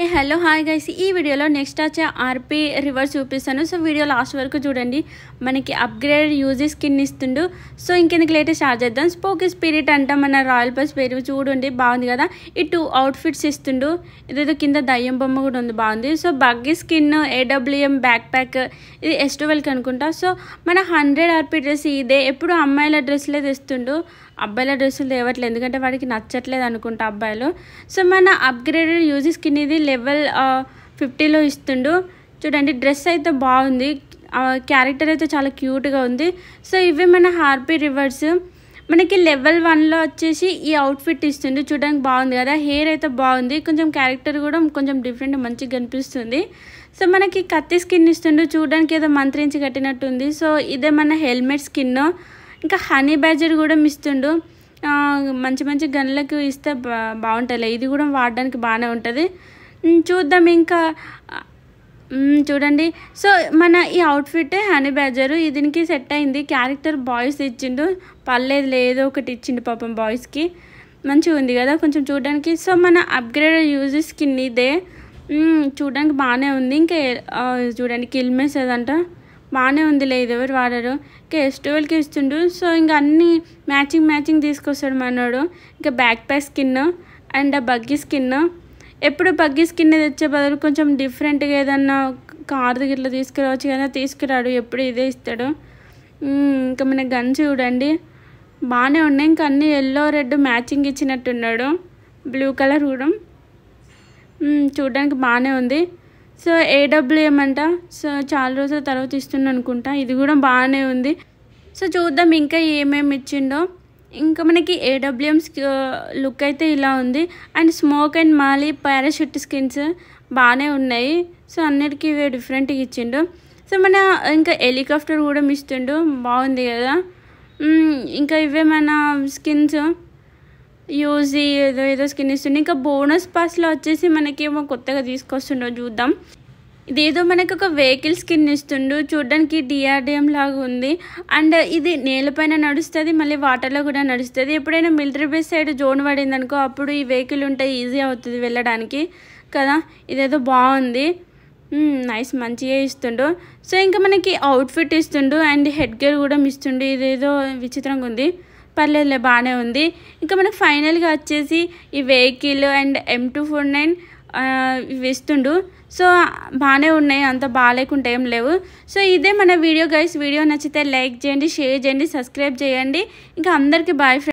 ఏ hello hi guys, ఈ వీడియోలో next వచ్చే ఆర్పీ రివర్స్ చూపిస్తాను. సో వీడియో లాస్ట్ వరకు చూడండి. మనకి అప్గ్రేడ్ యూజీ స్కిన్ ఇస్తుండు. సో ఇంకెందుకు లేటెస్ట్ స్టార్ట్ చేద్దాం. స్పోకీ స్పిరిట్ అంట మన రాయల్ పాస్ పేరు చూడండి, బాగుంది కదా. ఈ 2 అవుట్ఫిట్స్ ఇస్తుండు. ఇదేదో కింద దయ్యం బొమ్మ కూడా ఉంది, బాగుంది. So buggy skin, AWM back pack, ఇది S12కి అనుకుంటా. సో మన 100 ఆర్పీ డ్రెస్ ఇదే. ఎప్పుడు అమ్మాయిల డ్రెస్లే తెస్తుండు, అబ్బాయిల డ్రెస్సులు తేవట్లేదు, ఎందుకంటే వాడికి నచ్చట్లేదు అనుకుంటా అబ్బాయిలు. సో మన అప్గ్రేడెడ్ యూజీ స్కిన్ ఇది లెవెల్ 50లో ఇస్తుండు. చూడండి, డ్రెస్ అయితే బాగుంది, క్యారెక్టర్ అయితే చాలా క్యూట్గా ఉంది. సో ఇవి మన ఆర్పీ రివర్స్. మనకి లెవెల్ 1లో వచ్చేసి ఈ అవుట్ఫిట్ ఇస్తుండు. చూడడానికి బాగుంది కదా, హెయిర్ అయితే బాగుంది, కొంచెం క్యారెక్టర్ కూడా కొంచెం డిఫరెంట్ మంచిగా కనిపిస్తుంది. సో మనకి కత్తి స్కిన్ ఇస్తుండు, చూడడానికి ఏదో మంత్రించి కట్టినట్టుంది. సో ఇదే మన హెల్మెట్ స్కిన్. ఇంకా హనీ బ్యాజర్ కూడా ఇస్తుండు. మంచి మంచి గన్లకు ఇస్తే బాగుంటుంది, ఇది కూడా వాడడానికి బాగానే ఉంటుంది. చూద్దాం ఇంకా. చూడండి, సో మన ఈ అవుట్ఫిట్ హనీ బ్యాజరు, దీనికి సెట్ అయింది. క్యారెక్టర్ బాయ్స్ ఇచ్చిండు, పర్లేదు ఏదో ఒకటి ఇచ్చిండు పాపం బాయ్స్కి, మంచిగా ఉంది కదా కొంచెం చూడడానికి. సో మన అప్గ్రేడ్ యూజ్ స్కిన్ ఇదే, చూడడానికి బాగానే ఉంది. ఇంకా చూడండి కిల్ మెస్ అదంట, బాగానే ఉంది, లేదు ఎవరు వాడారు. ఇంకా S12కి ఇస్తుండు. సో ఇంకా అన్నీ మ్యాచింగ్ తీసుకొస్తాడు మనోడు. ఇంకా back pack skin and buggy skin. ఎప్పుడు బగ్గీ స్కిన్ తెచ్చే బదులు కొంచెం డిఫరెంట్గా ఏదన్నా కార్ దగ్గర తీసుకురావచ్చు కదా, తీసుకురాడు, ఎప్పుడు ఇదే ఇస్తాడు. ఇంకా మన గన్ చూడండి, బాగానే ఉన్నాయి. ఇంకా అన్నీ ఎల్లో రెడ్ మ్యాచింగ్ ఇచ్చినట్టున్నాడు, బ్లూ కలర్ కూడా చూడడానికి బాగానే ఉంది. సో AWM అంట, సో చాలా రోజుల తర్వాత ఇస్తుండు అనుకుంటా, ఇది కూడా బాగానే ఉంది. సో చూద్దాం ఇంకా ఏమేమి ఇచ్చిండో. ఇంకా మనకి AWM లుక్ అయితే ఇలా ఉంది. And smoke and Mali parachute skins బాగానే ఉన్నాయి. సో అన్నిటికీ ఇవే డిఫరెంట్గా ఇచ్చిండు. సో మన ఇంకా హెలికాప్టర్ కూడా ఇస్తుండు, బాగుంది కదా. ఇంకా ఇవే మన స్కిన్స్ యూజీ ఏదో స్కిన్ ఇస్తుండే. ఇంకా బోనస్ పాస్లో వచ్చేసి మనకేమో కొత్తగా తీసుకొస్తుండో చూద్దాం. ఇదేదో మనకి ఒక వెహికల్ స్కిన్ ఇస్తుండు, చూడడానికి DRDM లాగా ఉంది. అండ్ ఇది నేలపైన నడుస్తుంది, మళ్ళీ వాటర్లో కూడా నడుస్తుంది. ఎప్పుడైనా మిలిటరీ బేస్ సైడ్ జోన్ పడింది అనుకో, అప్పుడు ఈ వెహికల్ ఉంటే ఈజీ అవుతుంది వెళ్ళడానికి కదా. ఇదేదో బాగుంది, నైస్, మంచిగా ఇస్తుండు. సో ఇంకా మనకి అవుట్ఫిట్ ఇస్తుండు అండ్ హెడ్ గేర్ కూడా ఇస్తుండు. ఇదేదో విచిత్రంగా ఉంది, పర్లేదులే బాగానే ఉంది. ఇంకా మనకు ఫైనల్గా వచ్చేసి ఈ వెహికల్ అండ్ M249 ఇవి ఇస్తుండు. సో బాగానే ఉన్నాయి, అంత బాగాలేకుంటే ఏం లేవు. సో ఇదే మన వీడియో గైస్. వీడియో నచ్చితే లైక్ చేయండి, షేర్ చేయండి, సబ్స్క్రైబ్ చేయండి. ఇంకా అందరికీ బాయ్ ఫ్రెండ్స్.